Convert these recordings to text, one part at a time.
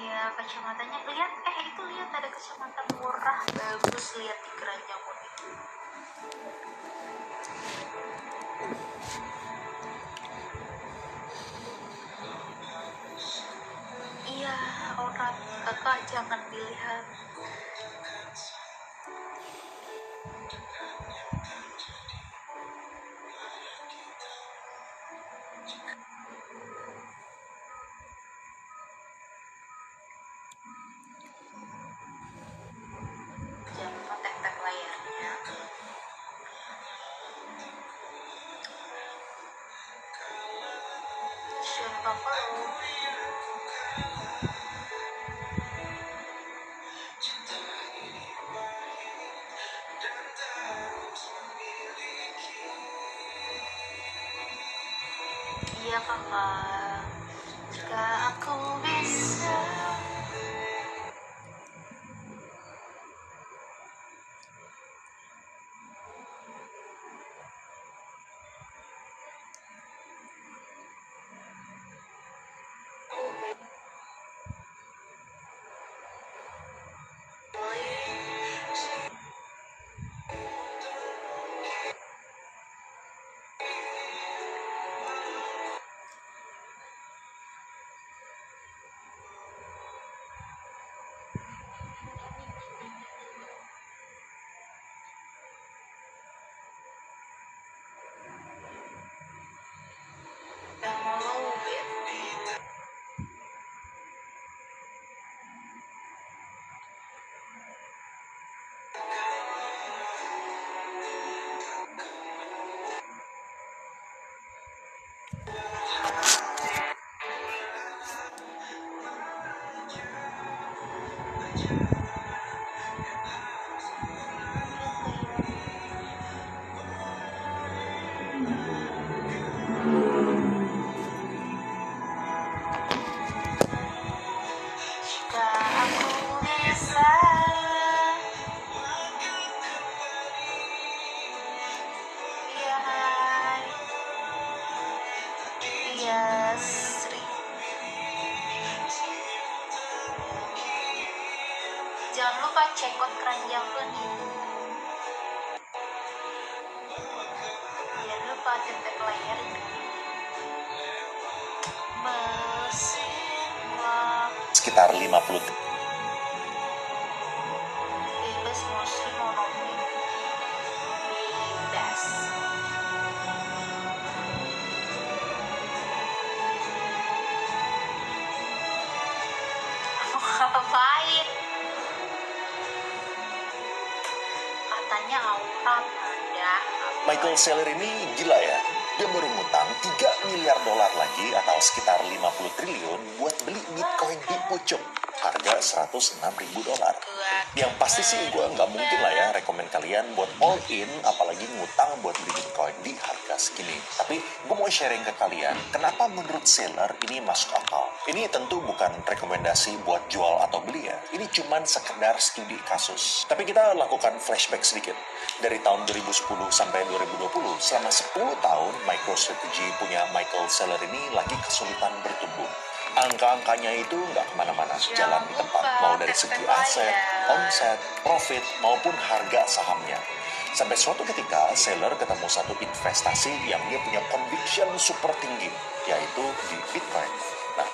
Iya, kacamatanya lihat, itu lihat ada kacamata murah bagus, lihat di keranjang unik. Iya, orang kakak jangan dilihat. Jangan lupa tap-tap layarnya. Siapa follow? Iya kakak, jika aku bisa. Yang mau jika aku bisa. Iya hai. Iya Sri. Jangan lupa cekot keranjang kuning. Jangan lupa tap-tap layarnya. Mesin waktu. Sekitar 50 Bebas mostly monomi. Bebas. Mau ngapain? Katanya aurat ada. Michael Saylor ini gila ya. Dia baru ngutang 3 miliar dolar lagi atau sekitar 50 triliun buat beli Bitcoin di pucuk. Harga 106 ribu dolar. Yang pasti sih gue nggak mungkin lah ya rekomen kalian buat all in, apalagi ngutang buat beli Bitcoin di harga segini. Tapi gue mau sharing ke kalian, kenapa menurut Saylor ini masuk akal. Ini tentu bukan rekomendasi buat jual atau beli ya. Ini cuman sekedar studi kasus. Tapi kita lakukan flashback sedikit. Dari tahun 2010 sampai 2020, selama 10 tahun MicroStrategy punya Michael Saylor ini lagi kesulitan bertumbuh. Angka-angkanya itu nggak kemana-mana, jalan di tempat, mau dari segi aset, omset, profit, maupun harga sahamnya. Sampai suatu ketika, Saylor ketemu satu investasi yang dia punya conviction super tinggi, yaitu di Bitcoin. Nah,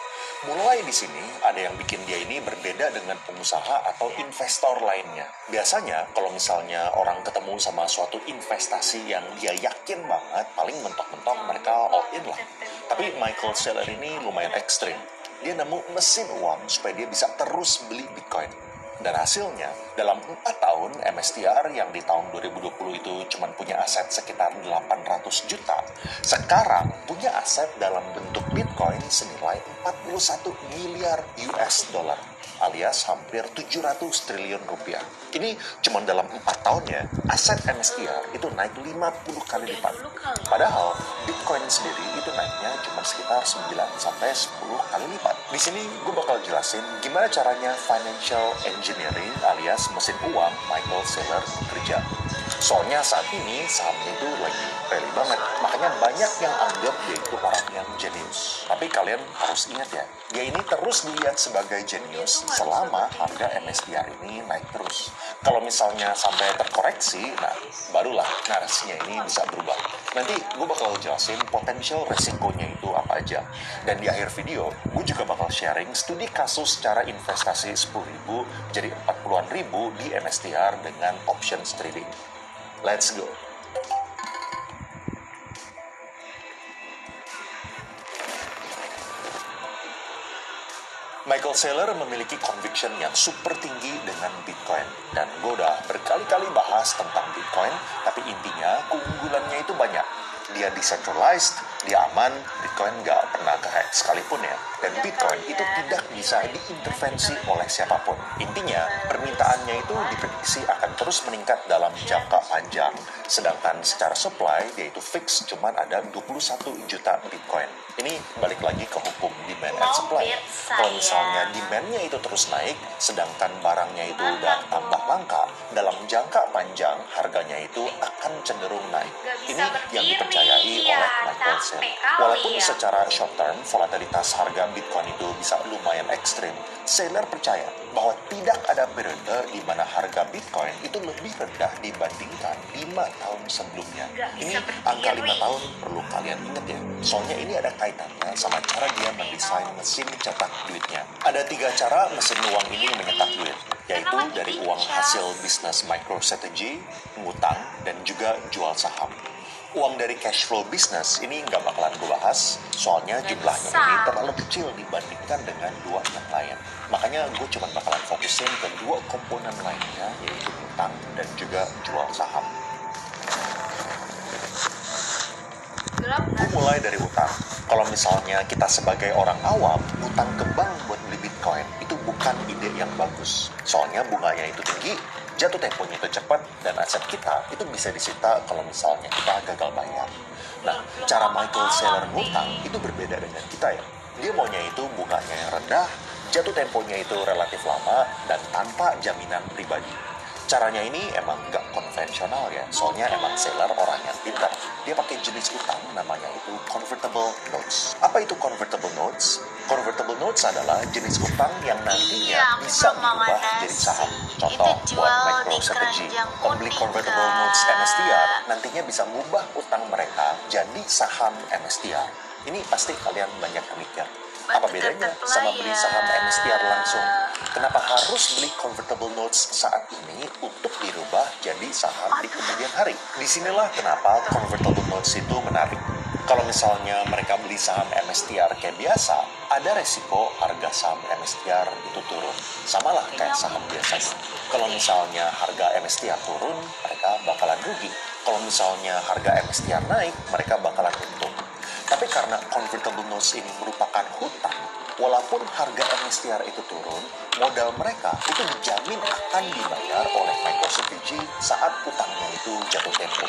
mulai di sini ada yang bikin dia ini berbeda dengan pengusaha atau investor lainnya. Biasanya kalau misalnya orang ketemu sama suatu investasi yang dia yakin banget, paling mentok-mentok mereka all in lah. Tapi Michael Saylor ini lumayan ekstrim. Dia nemu mesin uang supaya dia bisa terus beli Bitcoin. Dan hasilnya, dalam 4 tahun MSTR yang di tahun 2020 itu cuma punya aset sekitar 800 juta, sekarang punya aset dalam bentuk Bitcoin senilai 41 miliar US dollar, alias hampir 700 triliun rupiah. Ini cuma dalam 4 tahunnya, aset MSTR itu naik 50 kali lipat. Padahal Bitcoin sendiri itu naiknya cuma sekitar 9-10 kali lipat. Di sini gue bakal jelasin gimana caranya financial engineering alias mesin uang Michael Saylor bekerja. Soalnya saat ini sahamnya itu lagi rally banget. Makanya banyak yang anggap dia itu orang yang jenius. Tapi kalian harus ingat ya, dia ini terus dilihat sebagai jenius selama harga MSCI ini naik terus. Kalau misalnya sampai terkoreksi, nah barulah narasinya ini bisa berubah. Nanti gue bakal jelasin potensial resikonya itu apa aja. Dan di akhir video, gue juga bakal sharing studi kasus cara investasi 10.000 jadi 40-an ribu di MSTR dengan options trading. Let's go. Michael Saylor memiliki conviction yang super tinggi dengan Bitcoin. Dan gue udah berkali-kali bahas tentang Bitcoin, tapi intinya keunggulannya itu banyak. Dia decentralized, dia aman, Bitcoin nggak pernah ke-hack sekalipun ya. Dan Bitcoin itu tidak bisa diintervensi oleh siapapun. Intinya, permintaannya itu diprediksi akan terus meningkat dalam jangka panjang. Sedangkan secara supply, dia itu fix cuman ada 21 juta Bitcoin. Ini balik lagi ke hukum demand and supply. Kalau misalnya demand-nya itu terus naik, sedangkan barangnya itu udah tambah langka, dalam jangka panjang harganya itu akan cenderung naik. Ini yang dipercayai oleh Michael Saylor. Walaupun secara short term, volatilitas harga Bitcoin itu bisa lumayan ekstrim, Saylor percaya bahwa tidak ada periode di mana harga Bitcoin itu lebih rendah dibandingkan 5 tahun sebelumnya. Ini angka 5 tahun perlu kalian ingat ya. Soalnya ini ada kaitannya sama cara dia mendesain mesin cetak duitnya. Ada 3 cara mesin uang ini menyetak duit, yaitu dari uang hasil bisnis MicroStrategy, ngutang, dan juga jual saham. Uang dari cash flow bisnis ini nggak bakalan gue bahas, soalnya jumlahnya ini terlalu kecil dibandingkan dengan 2 yang lain. Makanya gue cuma bakalan fokusin ke 2 komponen lainnya, yaitu utang dan juga jual saham. Gue mulai dari utang. Kalau misalnya kita sebagai orang awam, utang ke bank buat beli Bitcoin itu bukan ide yang bagus. Soalnya bunganya itu tinggi, jatuh temponya itu cepat, dan aset kita itu bisa disita kalau misalnya kita gagal bayar. Nah, cara Michael Saylor ngutang itu berbeda dengan kita ya. Dia maunya itu bunganya yang rendah, jatuh temponya itu relatif lama, dan tanpa jaminan pribadi. Caranya ini emang nggak konvensional ya, soalnya emang Saylor orang yang pintar. Dia pakai jenis utang namanya itu convertible notes. Apa itu convertible notes? Convertible notes adalah jenis utang yang nantinya bisa diubah jadi saham. Contoh buat MicroStrategy, pembeli convertible notes MSTR nantinya bisa mengubah utang mereka jadi saham MSTR. Ini pasti kalian banyak yang mikir, apa bedanya sama beli saham MSTR langsung? Kenapa harus beli convertible notes saat ini untuk dirubah jadi saham di kemudian hari? Disinilah kenapa convertible notes itu menarik. Kalau misalnya mereka beli saham MSTR kayak biasa, ada resiko harga saham MSTR itu turun. Samalah kayak saham biasanya. Kalau misalnya harga MSTR turun, mereka bakalan rugi. Kalau misalnya harga MSTR naik, mereka bakalan untung. Tapi karena convertible notes ini merupakan hutang, walaupun harga MSTR itu turun, modal mereka itu dijamin akan dibayar oleh MicroStrategy saat utangnya itu jatuh tempo.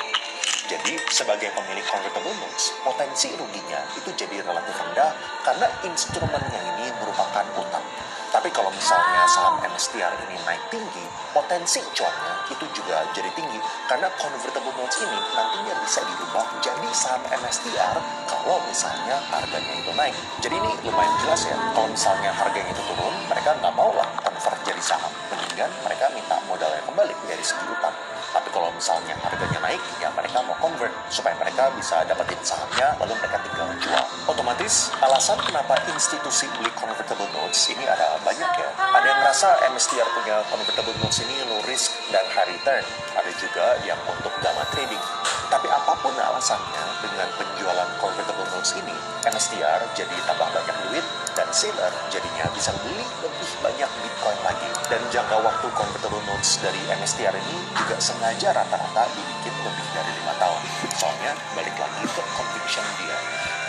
Jadi, sebagai pemilik convertible notes, potensi ruginya itu jadi relatif rendah karena instrumennya ini merupakan utang. Tapi kalau misalnya saham MSTR ini naik tinggi, potensi cuannya itu juga jadi tinggi karena convertible notes ini nantinya bisa dirubah jadi saham MSTR kalau misalnya harganya itu naik. Jadi ini lumayan jelas ya, kalau misalnya harganya itu turun, mereka nggak mau lah convert jadi saham. Mendingan mereka minta modalnya kembali dari segi utang. Tapi kalau misalnya harganya naik, ya mereka mau convert supaya mereka bisa dapetin sahamnya, lalu mereka tinggal jual. Otomatis, alasan kenapa institusi beli convertible notes ini ada banyak ya. Ada yang merasa MSTR punya convertible notes ini low risk dan high return. Ada juga yang untuk gamma trading. Tapi apapun alasannya, dengan penjualan convertible notes ini, MSTR jadi tambah banyak duit, dan Saylor jadinya bisa beli lebih banyak Bitcoin lagi. Dan jangka waktu convertible notes dari MSTR ini juga sengaja rata-rata dibikin lebih dari 5 tahun. Soalnya balik lagi ke conviction dia.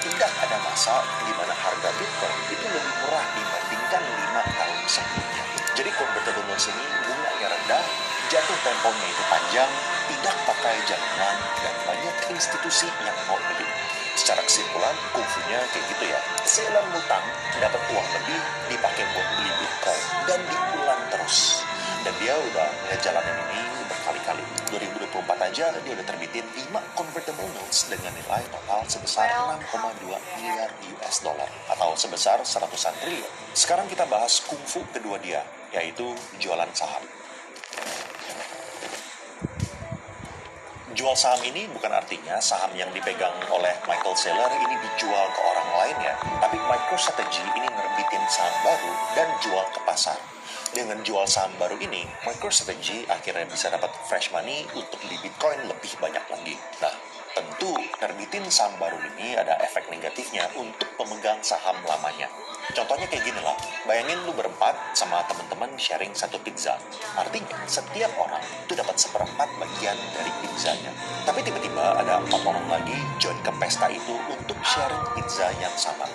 Tidak ada masa di mana harga Bitcoin itu lebih murah dibandingkan 5 tahun sebelumnya. Jadi convertible notes ini bunganya rendah, jatuh temponya itu panjang, tidak pakai jaminan, dan banyak institusi yang mau beli. Secara kesimpulan, kungfunya kayak gitu ya. Saylor ngutang, dapat uang lebih, dipakai buat beli Bitcoin, dan diulang terus. Dan dia udah ngejalanin ini berkali-kali. 2024 aja dia udah terbitin 5 convertible notes dengan nilai total sebesar 6,2 miliar US dollar atau sebesar seratusan triliun. Sekarang kita bahas kungfu kedua dia, yaitu jualan saham. Jual saham ini bukan artinya saham yang dipegang oleh Michael Saylor ini dijual ke orang lain ya, tapi MicroStrategy ini nerbitin saham baru dan jual ke pasar. Dengan jual saham baru ini, MicroStrategy akhirnya bisa dapat fresh money untuk beli Bitcoin lebih banyak lagi. Nah, tentu nerbitin saham baru ini ada efek negatifnya untuk pemegang saham lamanya. Contohnya kayak gini lah, bayangin lu berempat sama teman-teman sharing satu pizza. Artinya, setiap orang itu dapat seperempat bagian dari pizzanya. Tapi tiba-tiba ada 4 orang lagi join ke pesta itu untuk sharing pizza yang sama.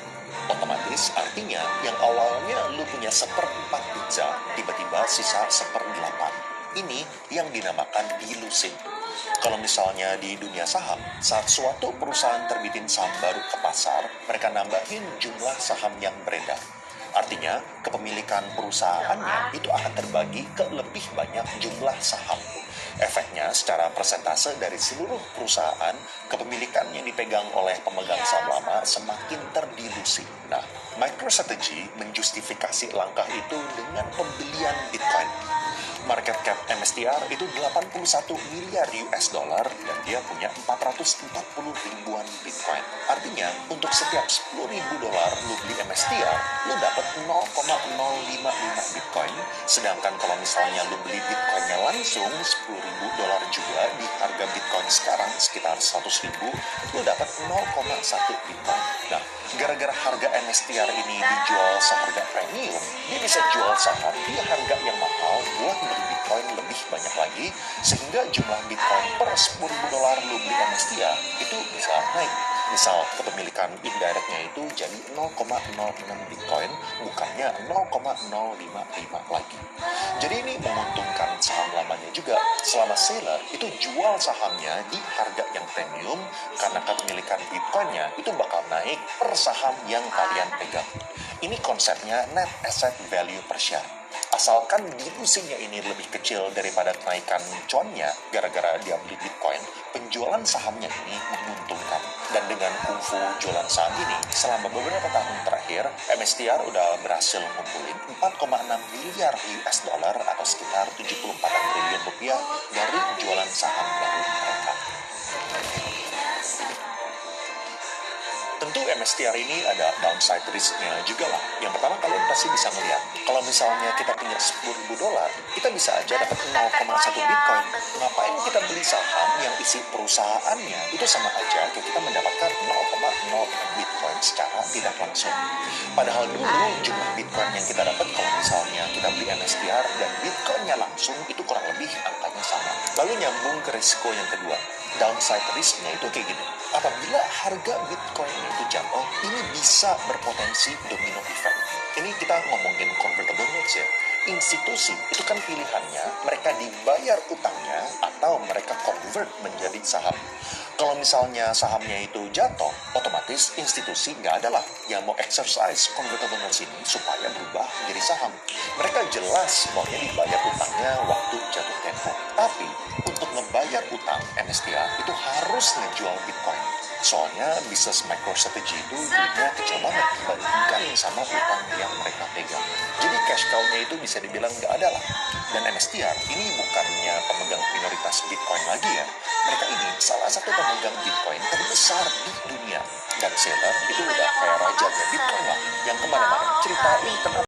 Otomatis artinya yang awalnya lu punya seperempat pizza, tiba-tiba sisa 1/8. Ini yang dinamakan dilusi. Kalau misalnya di dunia saham, saat suatu perusahaan terbitin saham baru ke pasar, mereka nambahin jumlah saham yang beredar. Artinya, kepemilikan perusahaannya itu akan terbagi ke lebih banyak jumlah saham. Efeknya, secara persentase dari seluruh perusahaan, kepemilikan yang dipegang oleh pemegang saham lama semakin terdilusi. Nah, MicroStrategy menjustifikasi langkah itu dengan pembelian Bitcoin. Market cap MSTR itu 81 miliar US dollar dan dia punya 440 ribuan Bitcoin. Artinya, untuk setiap 10 ribu dolar lu beli MSTR, lu dapat 0,055 Bitcoin. Sedangkan kalau misalnya lu beli Bitcoinnya langsung 10 ribu dolar juga di harga Bitcoin sekarang sekitar 100 ribu, lu dapat 0,1 Bitcoin. Nah, gara-gara harga MSTR ini dijual seharga premium, dia bisa jual saham di harga yang mahal buat beli Bitcoin lebih banyak lagi, sehingga jumlah Bitcoin per 10 ribu dolar lu beli MSTR itu bisa naik. Misal kepemilikan indirectnya itu jadi 0,06 Bitcoin, bukannya 0,055 lagi. Jadi ini menguntungkan saham lamanya juga. Selama Saylor itu jual sahamnya di harga yang premium, karena kepemilikan Bitcoinnya itu bakal naik per saham yang kalian pegang. Ini konsepnya net asset value per share. Asalkan dilusinya ini lebih kecil daripada kenaikan cuannya gara-gara dia beli Bitcoin, penjualan sahamnya ini menguntungkan. Dan dengan kungfu jualan saham ini, selama beberapa tahun terakhir, MSTR udah berhasil ngumpulin 4,6 miliar US dollar atau sekitar 74 triliun rupiah dari jualan saham baru mereka. Tentu MSTR ini ada downside risk-nya juga lah. Yang pertama, kalian pasti bisa melihat, kalau misalnya kita punya 10 ribu dolar, kita bisa aja dapat 0,1 Bitcoin. Ngapain kita beli saham yang isi perusahaannya itu sama aja kayak kita mendapatkan 0,06 Bitcoin secara tidak langsung. Padahal dulu jumlah Bitcoin yang kita dapat kalau misalnya kita beli MSTR dan Bitcoinnya langsung itu kurang lebih angkanya sama. Lalu nyambung ke risiko yang kedua. Downside risk-nya itu kayak gini. Apabila harga Bitcoin itu jatuh, ini bisa berpotensi domino effect. Ini kita ngomongin convertible notes ya. Institusi itu kan pilihannya mereka dibayar utangnya atau mereka convert menjadi saham. Kalau misalnya sahamnya itu jatuh, otomatis institusi nggak ada lah yang mau exercise convertible notes ini supaya berubah menjadi saham. Mereka jelas maunya dibayar utangnya waktu jatuh tempo. Tapi untuk membayar utang MSTR itu harus ngejual Bitcoin. Soalnya bisnis MicroStrategy itu duitnya kecil banget dibandingkan sama utang yang mereka pegang. Jadi cash cow-nya itu bisa dibilang nggak ada lah. Dan MSTR ini bukannya pemegang minoritas Bitcoin lagi ya. Mereka ini salah satu pemegang Bitcoin terbesar di dunia. Dan Saylor itu udah kayak rajanya Bitcoin lah, yang kemana-mana ceritain kenapa